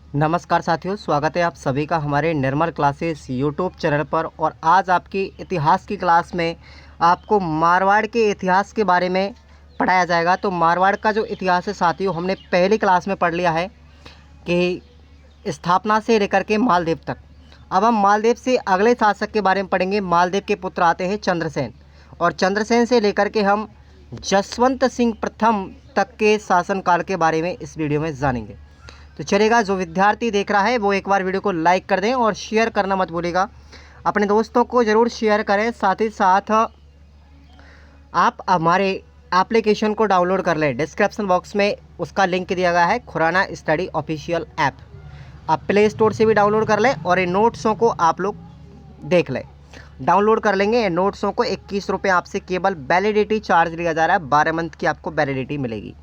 नमस्कार साथियों, स्वागत है आप सभी का हमारे निर्मल क्लासेस यूट्यूब चैनल पर। और आज आपकी इतिहास की क्लास में आपको मारवाड़ के इतिहास के बारे में पढ़ाया जाएगा। तो मारवाड़ का जो इतिहास है साथियों, हमने पहली क्लास में पढ़ लिया है कि स्थापना से लेकर के मालदेव तक। अब हम मालदेव से अगले शासक के बारे में पढ़ेंगे। मालदेव के पुत्र आते हैं चंद्रसेन, और चंद्रसेन से लेकर के हम जसवंत सिंह प्रथम तक के शासनकाल के बारे में इस वीडियो में जानेंगे। तो चलेगा, जो विद्यार्थी देख रहा है वो एक बार वीडियो को लाइक कर दें और शेयर करना मत भूलिएगा। अपने दोस्तों को ज़रूर शेयर करें। साथ ही साथ आप हमारे एप्लीकेशन को डाउनलोड कर लें। डिस्क्रिप्शन बॉक्स में उसका लिंक दिया गया है, खुराना स्टडी ऑफिशियल ऐप। आप प्ले स्टोर से भी डाउनलोड कर लें और इन नोट्सों को आप लोग देख लें। डाउनलोड कर लेंगे इन नोट्सों को। 21 रुपये आपसे केवल वैलिडिटी चार्ज लिया जा रहा है। 12 मंथ की आपको वैलिडिटी मिलेगी।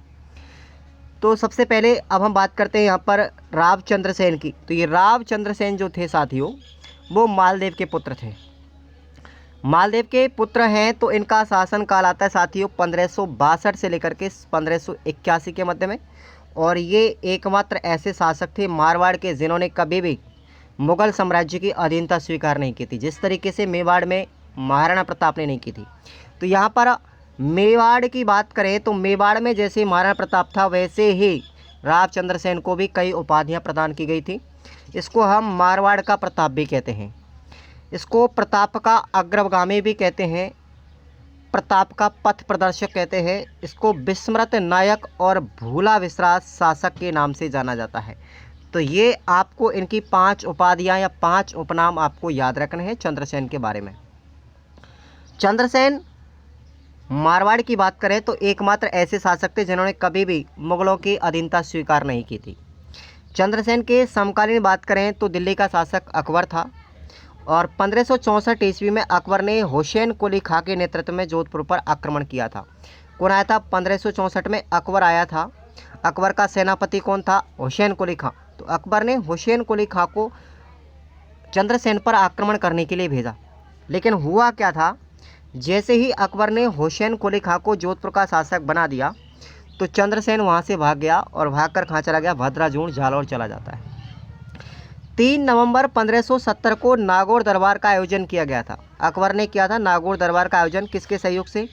तो सबसे पहले अब हम बात करते हैं यहाँ पर रावचंद्र सेन की। तो ये रावचंद्र सेन जो थे साथियों, वो मालदेव के पुत्र थे। मालदेव के पुत्र हैं तो इनका शासन काल आता है साथियों 1562 से लेकर के 1581 के मध्य में। और ये एकमात्र ऐसे शासक थे मारवाड़ के जिन्होंने कभी भी मुगल साम्राज्य की अधीनता स्वीकार नहीं की थी, जिस तरीके से मेवाड़ में महाराणा प्रताप ने नहीं की थी। तो यहाँ पर मेवाड़ की बात करें तो मेवाड़ में जैसे महाराणा प्रताप था, वैसे ही रावचंद्र सेन को भी कई उपाधियां प्रदान की गई थी। इसको हम मारवाड़ का प्रताप भी कहते हैं, इसको प्रताप का अग्रगामी भी कहते हैं, प्रताप का पथ प्रदर्शक कहते हैं, इसको विस्मृत नायक और भूला विश्रास शासक के नाम से जाना जाता है। तो ये आपको इनकी 5 उपाधियां या 5 उपनाम आपको याद रखने हैं चंद्रसेन के बारे में। चंद्रसेन मारवाड़ की बात करें तो एकमात्र ऐसे शासक थे जिन्होंने कभी भी मुगलों की अधीनता स्वीकार नहीं की थी। चंद्रसेन के समकालीन बात करें तो दिल्ली का शासक अकबर था, और 1564 ईस्वी में अकबर ने हुसैन कुली खां के नेतृत्व में जोधपुर पर आक्रमण किया था। कौन आया था? 1564 में अकबर आया था। अकबर का सेनापति कौन था? हुसैन कुली खां। तो अकबर ने हुसैन कुली खां को चंद्रसेन पर आक्रमण करने के लिए भेजा। लेकिन हुआ क्या था, जैसे ही अकबर ने हुसैन कुली खां को जोधपुर का शासक बना दिया तो चंद्रसेन वहां से भाग गया, और भागकर कहाँ चला गया? भद्राजून जालौर चला जाता है। 3 नवंबर 1570 को नागौर दरबार का आयोजन किया गया था। अकबर ने किया था नागौर दरबार का आयोजन, किसके सहयोग से?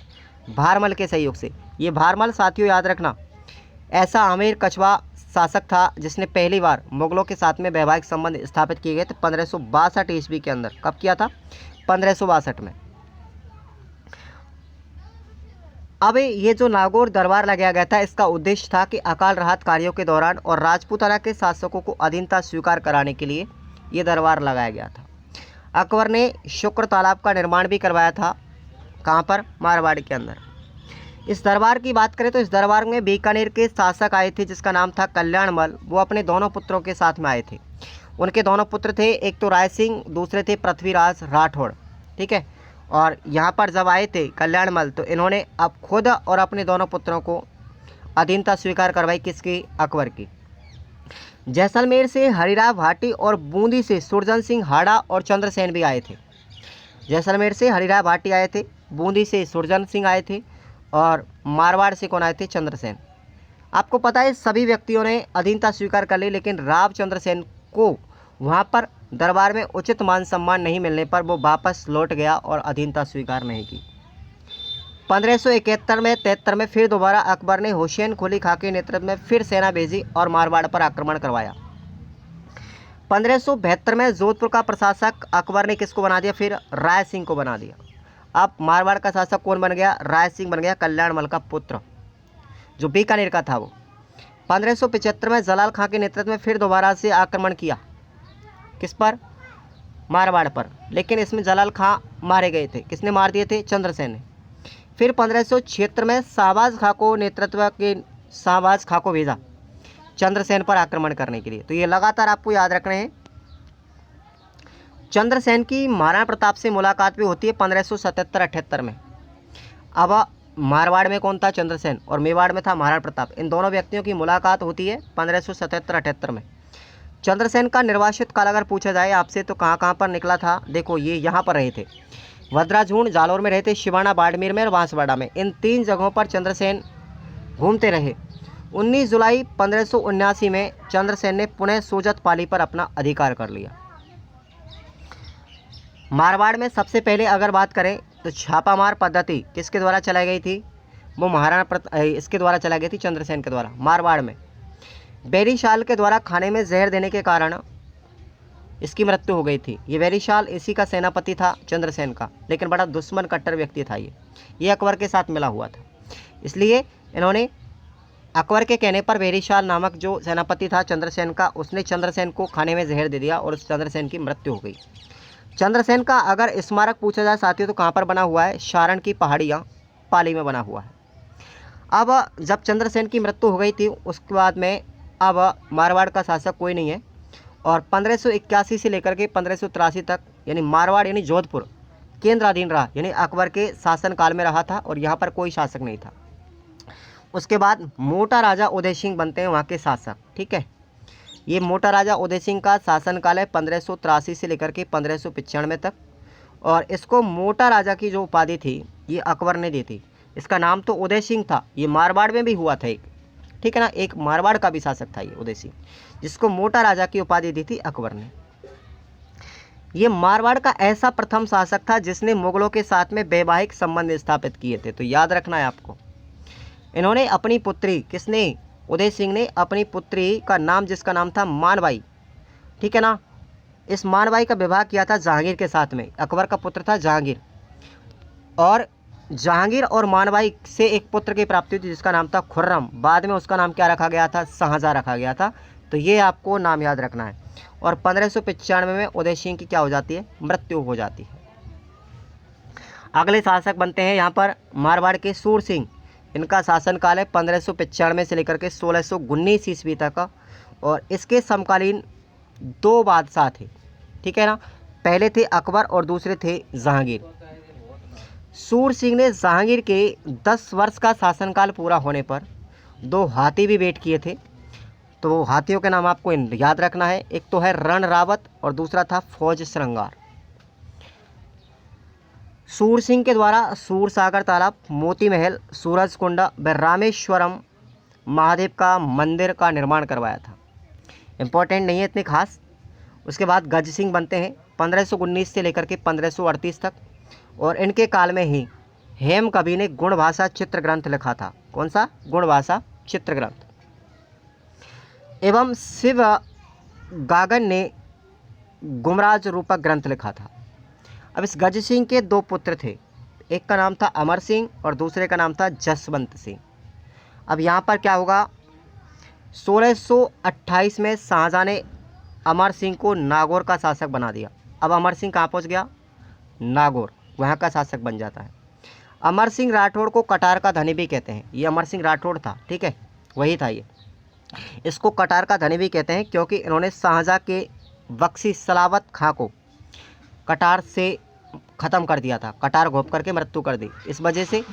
भारमल के सहयोग से। ये भारमल साथियों याद रखना, ऐसा आमेर कछवा शासक था जिसने पहली बार मुगलों के साथ में वैवाहिक संबंध स्थापित किए गए थे 1562 ईस्वी के अंदर। कब किया था? 1562 में। अब ये जो नागौर दरबार लगाया गया था, इसका उद्देश्य था कि अकाल राहत कार्यों के दौरान और राजपूताना के शासकों को अधीनता स्वीकार कराने के लिए ये दरबार लगाया गया था। अकबर ने शुक्र तालाब का निर्माण भी करवाया था। कहाँ पर? मारवाड़ के अंदर। इस दरबार की बात करें तो इस दरबार में बीकानेर के शासक आए थे जिसका नाम था कल्याणमल। वो अपने दोनों पुत्रों के साथ में आए थे। उनके दोनों पुत्र थे, एक तो राय सिंह, दूसरे थे पृथ्वीराज राठौड़। ठीक है। और यहाँ पर जब आए थे कल्याणमल तो इन्होंने अब खुद और अपने दोनों पुत्रों को अधीनता स्वीकार करवाई। किसकी? अकबर की। जैसलमेर से हरिराव भाटी और बूंदी से सुरजन सिंह हाड़ा और चंद्रसेन भी आए थे। जैसलमेर से हरिराव भाटी आए थे, बूंदी से सुरजन सिंह आए थे, और मारवाड़ से कौन आए थे? चंद्रसेन। आपको पता है सभी व्यक्तियों ने अधीनता स्वीकार कर ली, लेकिन रावचंद्र सेन को वहाँ पर दरबार में उचित मान सम्मान नहीं मिलने पर वो वापस लौट गया और अधीनता स्वीकार नहीं की। 1571 में 73 में फिर दोबारा अकबर ने हुसैन कुली खां के नेतृत्व में फिर सेना भेजी और मारवाड़ पर आक्रमण करवाया। 1572 में जोधपुर का प्रशासक अकबर ने किसको बना दिया? फिर राय सिंह को बना दिया। अब मारवाड़ का शासक कौन बन गया? राय सिंह बन गया, कल्याणमल का पुत्र, जो बीकानेर का था वो। 1575 में जलाल खां के नेतृत्व में फिर दोबारा से आक्रमण किया। किस पर? मारवाड़ पर। लेकिन इसमें जलाल खां मारे गए थे। किसने मार दिए थे? चंद्रसेन ने। फिर 1576 में शाहबाज खां को भेजा चंद्रसेन पर आक्रमण करने के लिए। तो ये लगातार आपको याद रखने हैं। चंद्रसेन की महाराणा प्रताप से मुलाकात भी होती है 1577-78 में। अब मारवाड़ में कौन था? चंद्रसेन, और मेवाड़ में था महाराणा प्रताप। इन दोनों व्यक्तियों की मुलाकात होती है 1577-78 में। चंद्रसेन का निर्वासित काल अगर पूछा जाए आपसे तो कहाँ कहाँ पर निकला था? देखो, ये यहाँ पर रहे थे, भद्राजून जालौर में रहे थे, शिवाना बाड़मेर में और बांसवाड़ा में। इन 3 जगहों पर चंद्रसेन घूमते रहे। 19 जुलाई 1579 में चंद्रसेन ने पुनः सोजत पाली पर अपना अधिकार कर लिया। मारवाड़ में सबसे पहले अगर बात करें तो छापामार पद्धति किसके द्वारा चलाई गई थी? वो इसके द्वारा चलाई गई थी, चंद्रसेन के द्वारा। मारवाड़ में बैरिशाल के द्वारा खाने में जहर देने के कारण इसकी मृत्यु हो गई थी। ये बैरिशाल इसी का सेनापति था, चंद्रसेन का, लेकिन बड़ा दुश्मन कट्टर व्यक्ति था। ये अकबर के साथ मिला हुआ था, इसलिए इन्होंने अकबर के कहने पर बैरिशाल नामक जो सेनापति था चंद्रसेन का, उसने चंद्रसेन को खाने में जहर दे दिया और उस चंद्रसेन की मृत्यु हो गई। चंद्रसेन का अगर स्मारक पूछा जाए साथियों तो कहाँ पर बना हुआ है? सारण की पहाड़ियाँ पाली में बना हुआ है। अब जब चंद्रसेन की मृत्यु हो गई थी उसके बाद में अब मारवाड़ का शासक कोई नहीं है और 1581 से लेकर के 1583 तक यानी मारवाड़ यानी जोधपुर केंद्राधीन रहा, यानी अकबर के शासन काल में रहा था और यहाँ पर कोई शासक नहीं था। उसके बाद मोटा राजा उदय सिंह बनते हैं वहाँ के शासक। ठीक है, ये मोटा राजा उदय सिंह का शासनकाल है 1583 से लेकर के 1595 तक और इसको मोटा राजा की जो उपाधि थी ये अकबर ने दी थी। इसका नाम तो उदय सिंह था, ये मारवाड़ में भी हुआ था एक, ठीक है ना, एक मारवाड़ का भी शासक था ये उदय सिंह, जिसको मोटा राजा की उपाधि दी थी अकबर ने। ये मारवाड़ का ऐसा प्रथम शासक था जिसने मुगलों के साथ में वैवाहिक संबंध स्थापित किए थे। तो याद रखना है आपको, इन्होंने अपनी पुत्री, किसने? उदय सिंह ने अपनी पुत्री का नाम, जिसका नाम था मानबाई, ठीक है ना, इस मानबाई का विवाह किया था जहांगीर के साथ में। अकबर का पुत्र था जहांगीर और जहांगीर और मानबाई से एक पुत्र की प्राप्ति हुई जिसका नाम था खुर्रम। बाद में उसका नाम क्या रखा गया था? शाहजहाँ रखा गया था। तो ये आपको नाम याद रखना है। और 1595 में उदय सिंह की क्या हो जाती है? मृत्यु हो जाती है। अगले शासक बनते हैं यहाँ पर मारवाड़ के सूर सिंह। इनका शासनकाल है 1595 से लेकर के 1619 ईस्वी तक और इसके समकालीन दो बादशाह थे, ठीक है ना, पहले थे अकबर और दूसरे थे जहांगीर। सूर सिंह ने जहांगीर के 10 वर्ष का शासनकाल पूरा होने पर 2 हाथी भी भेंट किए थे। तो हाथियों के नाम आपको याद रखना है, एक तो है रण रावत और दूसरा था फौज श्रृंगार। सूर सिंह के द्वारा सूर सागर तालाब, मोती महल, सूरज कुंड व रामेश्वरम महादेव का मंदिर का निर्माण करवाया था। इम्पोर्टेंट नहीं है इतने खास। उसके बाद गज सिंह बनते हैं 1519 से लेकर के 1538 तक और इनके काल में ही हेम कवि ने गुणभाषा चित्र ग्रंथ लिखा था। कौन सा? गुणभाषा चित्र ग्रंथ। एवं शिव गागन ने गुमराज रूपक ग्रंथ लिखा था। अब इस गज सिंह के 2 पुत्र थे, एक का नाम था अमर सिंह और दूसरे का नाम था जसवंत सिंह। अब यहाँ पर क्या होगा? 1628 में शाहजहाँ ने अमर सिंह को नागौर का शासक बना दिया। अब अमर सिंह कहाँ पहुँच गया? नागौर, वहाँ का शासक बन जाता है। अमर सिंह राठौड़ को कटार का धनी भी कहते हैं। ये अमर सिंह राठौड़ था, ठीक है, वही था ये। इसको कटार का धनी भी कहते हैं क्योंकि इन्होंने शाहजहाँ के बख्शी सलावत खां को कटार से ख़त्म कर दिया था, कटार घोंप करके मृत्यु कर दी। इस वजह से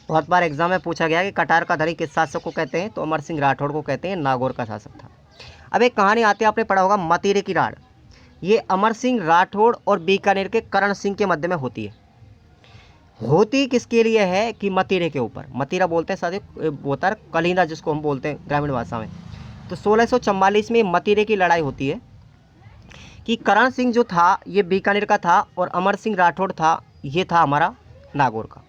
बहुत बार एग्जाम में पूछा गया कि कटार का धनी किस शासक को कहते हैं, तो अमर सिंह राठौड़ को कहते हैं, नागौर का शासक था। अब एक कहानी आती है, आपने पढ़ा होगा मतीरे की राड़। ये अमर सिंह राठौड़ और बीकानेर के करण सिंह के मध्य में होती है। होती किसके लिए है? कि मतीरे के ऊपर, मतीरा बोलते हैं साथियों, होता है कलिंदा जिसको हम बोलते हैं ग्रामीण भाषा में। तो 1644 में मतीरे की लड़ाई होती है कि करण सिंह जो था ये बीकानेर का था और अमर सिंह राठौड़ था, ये था हमारा नागौर का।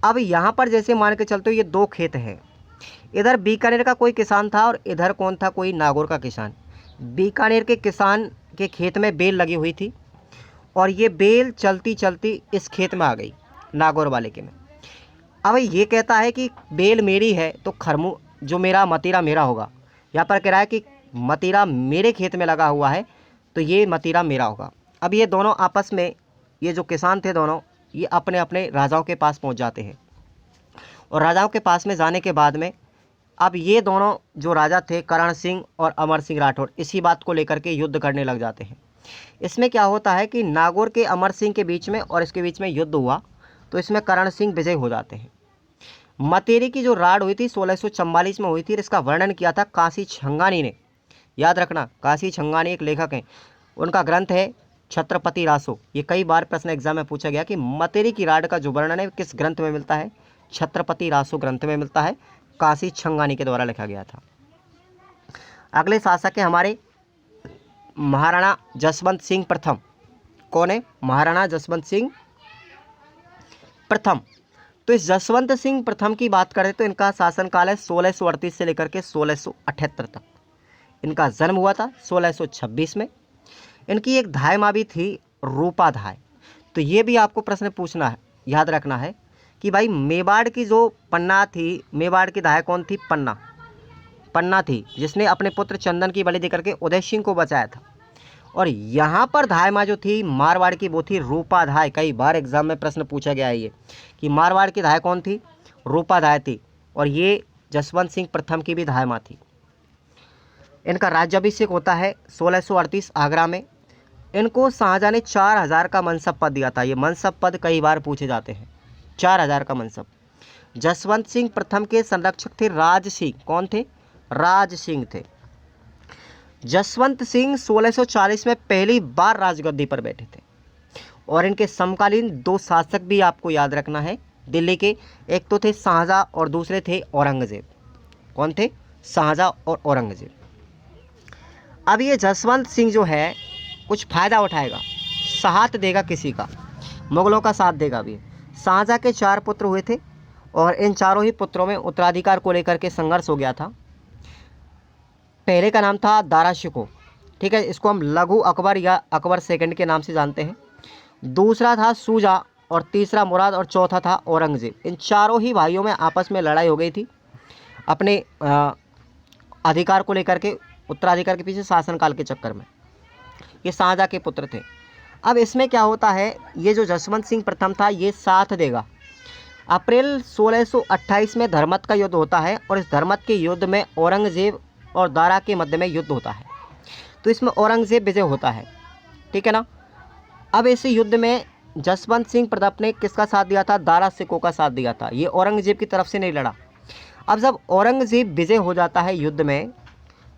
अब यहाँ पर जैसे मान के चलते हो ये 2 खेत हैं, इधर बीकानेर का कोई किसान था और इधर कौन था? कोई नागौर का किसान। बीकानेर के किसान के खेत में बेल लगी हुई थी और ये बेल चलती चलती इस खेत में आ गई, नागौर वाले के में। अब ये कहता है कि बेल मेरी है तो खरमू जो मेरा मतीरा मेरा होगा। यहाँ पर कह रहा है कि मतीरा मेरे खेत में लगा हुआ है तो ये मतीरा मेरा होगा। अब ये दोनों आपस में, ये जो किसान थे दोनों, ये अपने अपने राजाओं के पास पहुंच जाते हैं और राजाओं के पास में जाने के बाद में अब ये दोनों जो राजा थे करण सिंह और अमर सिंह राठौड़ इसी बात को लेकर के युद्ध करने लग जाते हैं। इसमें क्या होता है कि नागौर के अमर सिंह के बीच में और इसके बीच में युद्ध हुआ तो इसमें करण सिंह विजय हो जाते हैं। मतेरी की जो राड़ हुई थी 1644 में हुई थी, इसका वर्णन किया था काशी छंगानी ने। याद रखना, काशी छंगानी एक लेखक हैं, उनका ग्रंथ है छत्रपति रासो। ये कई बार प्रश्न एग्जाम में पूछा गया कि मतेरी की राड़ का जो वर्णन है किस ग्रंथ में मिलता है? छत्रपति रासो ग्रंथ में मिलता है। काशी छंगानी के द्वारा लिखा गया था। अगले शासक है हमारे महाराणा जसवंत सिंह प्रथम। कौन है? महाराणा जसवंत सिंह प्रथम। तो इस जसवंत सिंह प्रथम की बात करें तो इनका शासनकाल है 1638 से लेकर के 1678 तक। इनका जन्म हुआ था 1626 में। इनकी एक धाय माँ भी थी, रूपा धाय। तो ये भी आपको प्रश्न पूछना है, याद रखना है कि भाई मेवाड़ की जो पन्ना थी, मेवाड़ की धाय कौन थी? पन्ना थी, जिसने अपने पुत्र चंदन की बलि देकर के उदय सिंह को बचाया था। और यहाँ पर धाय माँ जो थी मारवाड़ की, वो थी रूपा धाय। कई बार एग्जाम में प्रश्न पूछा गया है ये कि मारवाड़ की धाय कौन थी? रूपा धाय थी। और ये जसवंत सिंह प्रथम की भी धाय माँ थी। इनका राज्याभिषेक होता है 1638 आगरा में। इनको शाहजहाँ ने 4000 का मनसब पद दिया था। ये मनसब पद कई बार पूछे जाते हैं, 4000 का मनसब। जसवंत सिंह प्रथम के संरक्षक थे राज सिंह। कौन थे? राज सिंह थे। जसवंत सिंह 1640 में पहली बार राजगद्दी पर बैठे थे। और इनके समकालीन 2 शासक भी आपको याद रखना है दिल्ली के। एक तो थे शाहजहाँ और दूसरे थे औरंगजेब। कौन थे? शाहजहाँ और औरंगजेब। अब ये जसवंत सिंह जो है कुछ फ़ायदा उठाएगा, साथ देगा किसी का, मुगलों का साथ देगा भी। शाहजहाँ के 4 पुत्र हुए थे और इन चारों ही पुत्रों में उत्तराधिकार को लेकर के संघर्ष हो गया था। पहले का नाम था दारा शिकोह, ठीक है, इसको हम लघु अकबर या अकबर सेकंड के नाम से जानते हैं। दूसरा था शुजा और तीसरा मुराद और चौथा था औरंगजेब। इन चारों ही भाइयों में आपस में लड़ाई हो गई थी अपने अधिकार को लेकर के, उत्तराधिकार के पीछे शासनकाल के चक्कर में। ये शाहजहाँ के पुत्र थे। अब इसमें क्या होता है, ये जो जसवंत सिंह प्रथम था ये साथ देगा। अप्रैल 1628 में धर्मत का युद्ध होता है और इस धर्मत के युद्ध में औरंगजेब और दारा के मध्य में युद्ध होता है। तो इसमें औरंगजेब विजय होता है, ठीक है ना। अब इस युद्ध में जसवंत सिंह प्रथम ने किसका साथ दिया था? दारा शिकोह का साथ दिया था। ये औरंगजेब की तरफ से नहीं लड़ा। अब जब औरंगजेब विजय हो जाता है युद्ध में,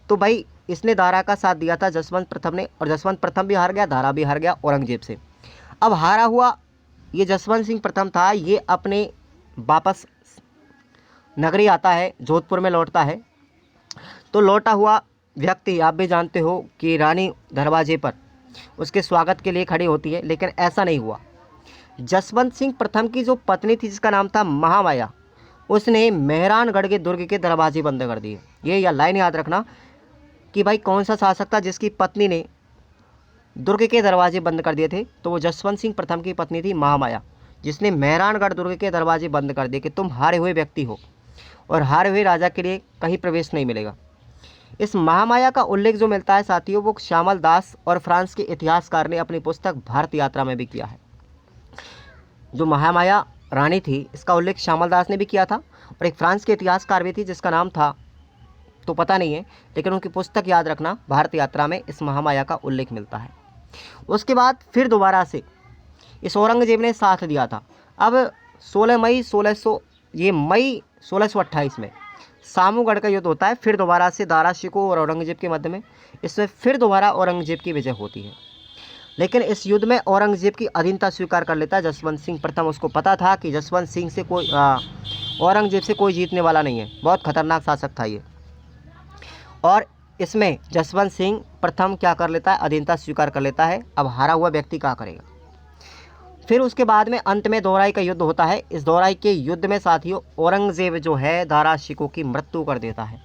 तो भाई इसने दारा का साथ दिया था जसवंत प्रथम ने, और जसवंत प्रथम भी हार गया, दारा भी हार गया औरंगजेब से। अब हारा हुआ ये जसवंत सिंह प्रथम था, ये अपने वापस नगरी आता है, जोधपुर में लौटता है। तो लौटा हुआ व्यक्ति, आप भी जानते हो कि रानी दरवाजे पर उसके स्वागत के लिए खड़ी होती है, लेकिन ऐसा नहीं हुआ। जसवंत सिंह प्रथम की जो पत्नी थी जिसका नाम था महामाया, उसने मेहरानगढ़ के दुर्ग के दरवाजे बंद कर दिए। ये या लाइन याद रखना कि भाई कौन सा शासक था जिसकी पत्नी ने दुर्ग के दरवाजे बंद कर दिए थे? तो वो जसवंत सिंह प्रथम की पत्नी थी महामाया, जिसने मेहरानगढ़ दुर्ग के दरवाजे बंद कर दिए कि तुम हारे हुए व्यक्ति हो और हारे हुए राजा के लिए कहीं प्रवेश नहीं मिलेगा। इस महामाया का उल्लेख जो मिलता है साथियों, वो श्यामल दास और फ्रांस के इतिहासकार ने अपनी पुस्तक भारत यात्रा में भी किया है। जो महामाया रानी थी इसका उल्लेख श्यामल दास ने भी किया था और एक फ्रांस के इतिहासकार भी थी जिसका नाम था तो पता नहीं है, लेकिन उनकी पुस्तक याद रखना, भारत यात्रा में इस महामाया का उल्लेख मिलता है। उसके बाद फिर दोबारा से इस औरंगजेब ने साथ दिया था। अब 16 मई 1628 में सामूगढ़ का युद्ध होता है। फिर दोबारा से दारा शिकोह और औरंगजेब के मध्य में, इसमें फिर दोबारा औरंगजेब की विजय होती है। लेकिन इस युद्ध में औरंगजेब की अधीनता स्वीकार कर लेता है जसवंत सिंह प्रथम। उसको पता था कि जसवंत सिंह से कोई औरंगजेब से कोई जीतने वाला नहीं है, बहुत खतरनाक शासक था ये। और इसमें जसवंत सिंह प्रथम क्या कर लेता है? अधीनता स्वीकार कर लेता है। अब हारा हुआ व्यक्ति क्या करेगा? फिर उसके बाद में अंत में दोराई का युद्ध होता है। इस दोराई के युद्ध में साथियों औरंगजेब जो है दारा शिकोह की मृत्यु कर देता है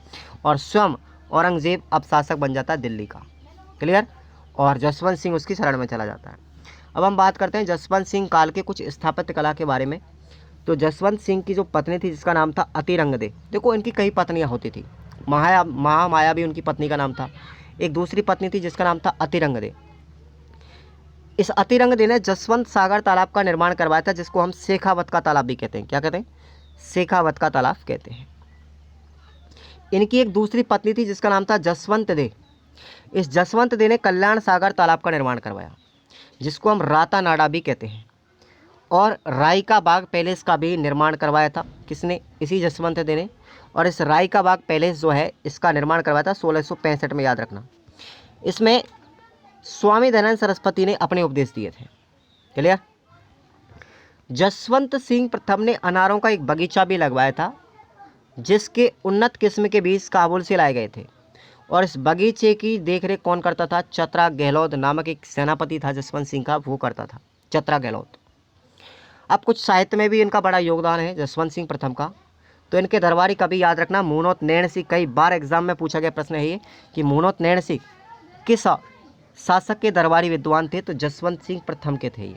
और स्वयं औरंगजेब अब शासक बन जाता है दिल्ली का। क्लियर? और जसवंत सिंह उसकी शरण में चला जाता है। अब हम बात करते हैं जसवंत सिंह काल के कुछ स्थापत्य कला के बारे में। तो जसवंत सिंह की जो पत्नी थी जिसका नाम था अतिरंगदे, देखो इनकी कई पत्नियाँ होती थी। महामाया भी उनकी पत्नी का नाम था। एक दूसरी पत्नी थी जिसका नाम था अतिरंगदे। इस अतिरंगदे ने जसवंत सागर तालाब का निर्माण करवाया था, जिसको हम शेखावत का तालाब भी कहते हैं। क्या कहते हैं? शेखावत का तालाब कहते हैं। इनकी एक दूसरी पत्नी थी जिसका नाम था जसवंत दे। इस जसवंत दे ने कल्याण सागर तालाब का निर्माण करवाया, जिसको हम राता नाडा भी कहते हैं। और राई का बाग पैलेस का भी निर्माण करवाया था। किसने? इसी जसवंत दे ने। और इस राई का बाग पैलेस जो है इसका निर्माण करवाया था 1665 में, याद रखना। इसमें स्वामी दयानंद सरस्वती ने अपने उपदेश दिए थे। क्लियर? जसवंत सिंह प्रथम ने अनारों का एक बगीचा भी लगवाया था जिसके उन्नत किस्म के बीज काबुल से लाए गए थे। और इस बगीचे की देखरेख कौन करता था? चतरा गहलोत नामक एक सेनापति था जसवंत सिंह का, वो करता था, चतरा गहलोत। अब कुछ साहित्य में भी इनका बड़ा योगदान है जसवंत सिंह प्रथम का। तो इनके दरबारी कवि याद रखना मुनोत नैण सिंह। कई बार एग्जाम में पूछा गया प्रश्न है ये कि मुनोत नैण सिंह किस शासक के दरबारी विद्वान थे? तो जसवंत सिंह प्रथम के थे ये।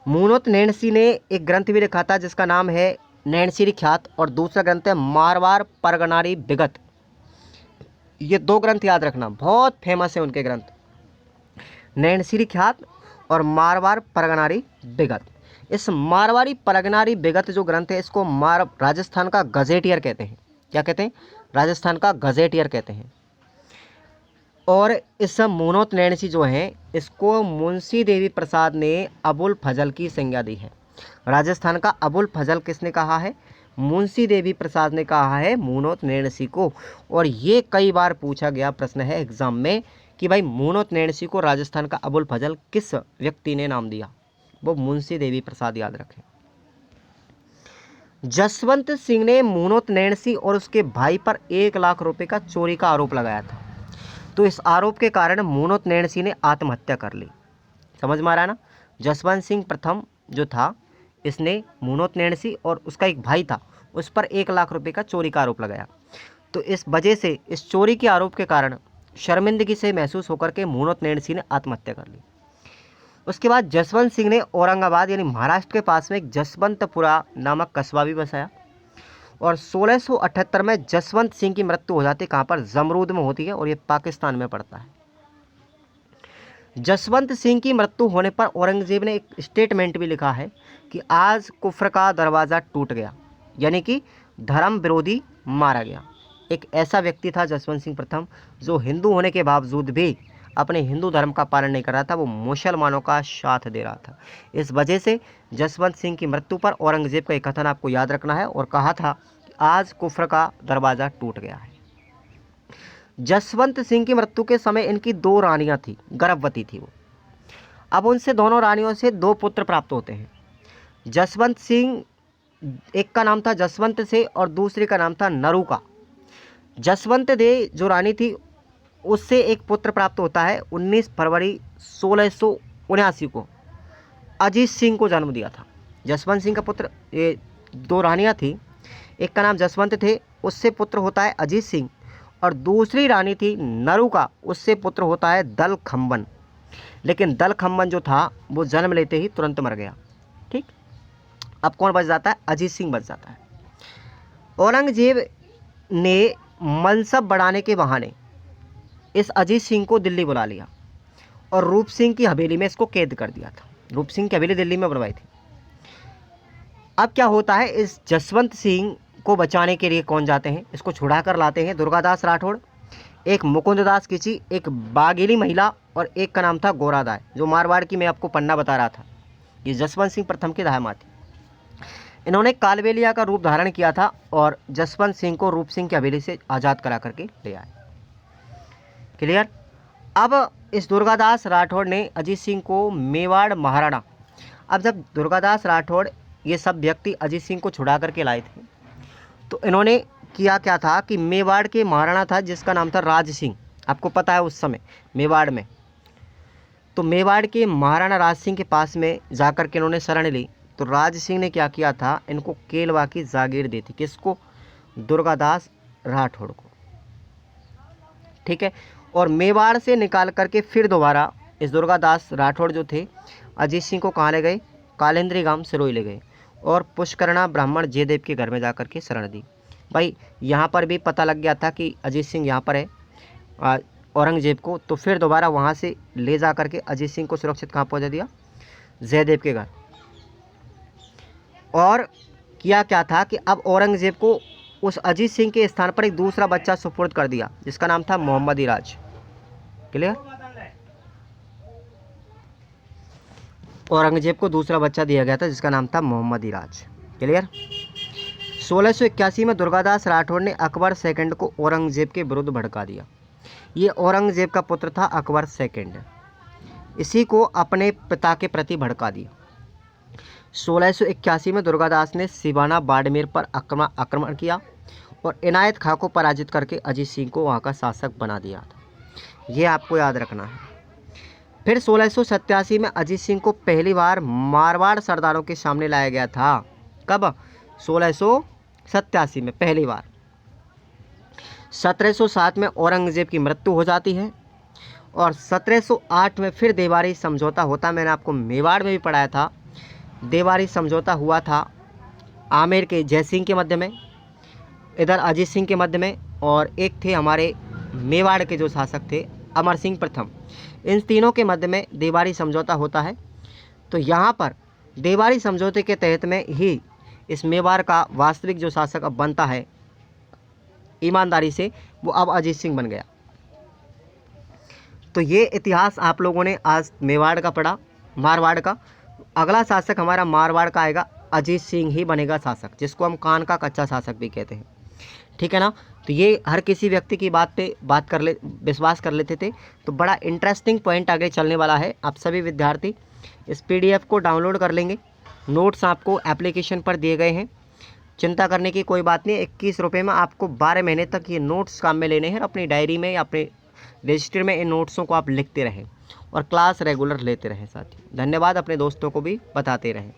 मुनोत नैण सिंह ने एक ग्रंथ भी लिखा था जिसका नाम है नैणसीरी ख्यात, और दूसरा ग्रंथ है मारवाड़ परगनारी विगत। ये दो ग्रंथ याद रखना, बहुत फेमस है उनके ग्रंथ, नैणसीरी ख्यात और मारवाड़ परगनारी विगत। इस मारवाड़ी परगनारी विगत जो ग्रंथ है इसको राजस्थान का गजेटियर कहते हैं। क्या कहते हैं? राजस्थान का गजेटियर कहते हैं। और इस मुनोत नैण सिंह जो है इसको मुंशी देवी प्रसाद ने अबुल फजल की संज्ञा दी है। राजस्थान का अबुल फजल किसने कहा है? मुंशी देवी प्रसाद ने कहा है मुनोत नैण सिंह को। और ये कई बार पूछा गया प्रश्न है एग्जाम में कि भाई मुनोत नैण सिंह को राजस्थान का अबुल फजल किस व्यक्ति ने नाम दिया? वो मुंशी देवी प्रसाद, याद रखें। जसवंत सिंह ने मुनोत नैण सिंह और उसके भाई पर 1 लाख रुपए का चोरी का आरोप लगाया था। तो इस आरोप के कारण मुनोत नैण सिंह ने आत्महत्या कर ली। समझ में आ रहा है ना? जसवंत सिंह प्रथम जो था इसने मुनोत नैण सिंह और उसका एक भाई था उस पर 1 लाख रुपए का चोरी का आरोप लगाया। तो इस वजह से इस चोरी के आरोप के कारण शर्मिंदगी से महसूस होकर के मुनोत नैण सिंह ने आत्महत्या कर ली। उसके बाद जसवंत सिंह ने औरंगाबाद यानी महाराष्ट्र के पास में एक जसवंतपुरा नामक कस्बा भी बसाया। और 1678 में जसवंत सिंह की मृत्यु हो जाती है। कहाँ पर? जमरूद में होती है और ये पाकिस्तान में पड़ता है। जसवंत सिंह की मृत्यु होने पर औरंगजेब ने एक स्टेटमेंट भी लिखा है कि आज कुफ्र का दरवाज़ा टूट गया, यानी कि धर्म विरोधी मारा गया। एक ऐसा व्यक्ति था जसवंत सिंह प्रथम जो हिंदू होने के बावजूद भी अपने हिंदू धर्म का पालन नहीं कर रहा था, वो मुसलमानों का साथ दे रहा था। इस वजह से जसवंत सिंह की मृत्यु पर औरंगजेब का एक कथन आपको याद रखना है और कहा था कि आज कुफ्र का दरवाज़ा टूट गया है। जसवंत सिंह की मृत्यु के समय इनकी 2 रानियां थी, गर्भवती थी वो। अब उनसे दोनों रानियों से 2 पुत्र प्राप्त होते हैं। जसवंत सिंह, एक का नाम था जसवंत से और दूसरे का नाम था नरुका। जसवंत दे जो रानी थी उससे एक पुत्र प्राप्त होता है। 19 फरवरी 1679 को अजीत सिंह को जन्म दिया था। जसवंत सिंह का पुत्र, ये 2 रानियां थी, एक का नाम जसवंत थे, उससे पुत्र होता है अजीत सिंह, और दूसरी रानी थी नरुका, उससे पुत्र होता है दल खम्बन। लेकिन दल खम्बन जो था वो जन्म लेते ही तुरंत मर गया। ठीक, अब कौन बच जाता है? अजीत सिंह बच जाता है। औरंगजेब ने मनसब बढ़ाने के बहाने इस अजीत सिंह को दिल्ली बुला लिया और रूप सिंह की हवेली में इसको कैद कर दिया था। रूप सिंह की हवेली दिल्ली में बनवाई थी। अब क्या होता है, इस जसवंत सिंह को बचाने के लिए कौन जाते हैं? इसको छुड़ा कर लाते हैं दुर्गादास राठौड़, एक मुकुंददास किची, एक बाघेली महिला और एक का नाम था गोरादाय, जो मारवाड़ की मैं आपको पन्ना बता रहा था। ये जसवंत सिंह प्रथम की दामाद थी। इन्होंने कालबेलिया का रूप धारण किया था और जसवंत सिंह को रूप सिंह की हवेली से आज़ाद करा करके ले आए। क्लियर? अब इस दुर्गादास राठौड़ ने अजीत सिंह को मेवाड़ महाराणा, अब जब दुर्गादास राठौड़ ये सब व्यक्ति अजीत सिंह को छुड़ा करके लाए थे तो इन्होंने किया क्या था कि मेवाड़ के महाराणा था जिसका नाम था राज सिंह, आपको पता है उस समय मेवाड़ में, तो मेवाड़ के महाराणा राज सिंह के पास में जाकर के इन्होंने शरण ली। तो राज सिंह ने क्या किया था, इनको केलवा की जागीर दी थी। किसको? दुर्गादास राठौड़ को। ठीक है, और मेवाड़ से निकाल करके फिर दोबारा इस दुर्गादास राठौड़ जो थे अजीत सिंह को कहाँ ले गए? कालेंद्री गांव सिरोही ले गए और पुष्करणा ब्राह्मण जयदेव के घर में जाकर के शरण दी। भाई यहाँ पर भी पता लग गया था कि अजीत सिंह यहाँ पर है औरंगजेब को, तो फिर दोबारा वहाँ से ले जा करके अजीत सिंह को सुरक्षित कहाँ पहुँचा दिया? जयदेव के घर। और किया क्या था कि अब औरंगजेब को उस अजीत सिंह के स्थान पर एक दूसरा बच्चा सुपुर्द कर दिया जिसका नाम था मोहम्मदी राज। क्लियर? औरंगजेब को दूसरा बच्चा दिया गया था जिसका नाम था मोहम्मदी राज। क्लियर? 1681 में दुर्गादास राठौड़ ने अकबर सेकंड को औरंगजेब के विरुद्ध भड़का दिया। ये औरंगजेब का पुत्र था अकबर सेकंड, इसी को अपने पिता के प्रति भड़का दिया। 1681 में दुर्गादास ने सिवाना बाड़मेर पर आक्रमण किया और इनायत खां को पराजित करके अजीत सिंह को वहाँ का शासक बना दिया था। ये आपको याद रखना है। फिर 1687 में अजीत सिंह को पहली बार मारवाड़ सरदारों के सामने लाया गया था। कब? 1687 में पहली बार। 1707 में औरंगजेब की मृत्यु हो जाती है और 1708 में फिर देवारी समझौता होता। मैंने आपको मेवाड़ में भी पढ़ाया था। देवारी समझौता हुआ था आमेर के जयसिंह के मध्य में, इधर अजीत सिंह के मध्य में, और एक थे हमारे मेवाड़ के जो शासक थे अमर सिंह प्रथम। इन तीनों के मध्य में देवारी समझौता होता है। तो यहाँ पर देवारी समझौते के तहत में ही इस मेवाड़ का वास्तविक जो शासक अब बनता है ईमानदारी से, वो अब अजीत सिंह बन गया। तो ये इतिहास आप लोगों ने आज मेवाड़ का पढ़ा, मारवाड़ का। अगला शासक हमारा मारवाड़ का आएगा, अजीत सिंह ही बनेगा शासक, जिसको हम कान का कच्चा शासक भी कहते हैं। ठीक है ना। तो ये हर किसी व्यक्ति की बात पे विश्वास कर लेते थे। तो बड़ा इंटरेस्टिंग पॉइंट आगे चलने वाला है। आप सभी विद्यार्थी इस PDF को डाउनलोड कर लेंगे। नोट्स आपको एप्लीकेशन पर दिए गए हैं, चिंता करने की कोई बात नहीं। 21 रुपये में आपको 12 महीने तक ये नोट्स काम में लेने हैं। अपनी डायरी में या अपने रजिस्टर में इन नोट्सों को आप लिखते रहें और क्लास रेगुलर लेते रहें। साथ ही धन्यवाद, अपने दोस्तों को भी बताते रहें।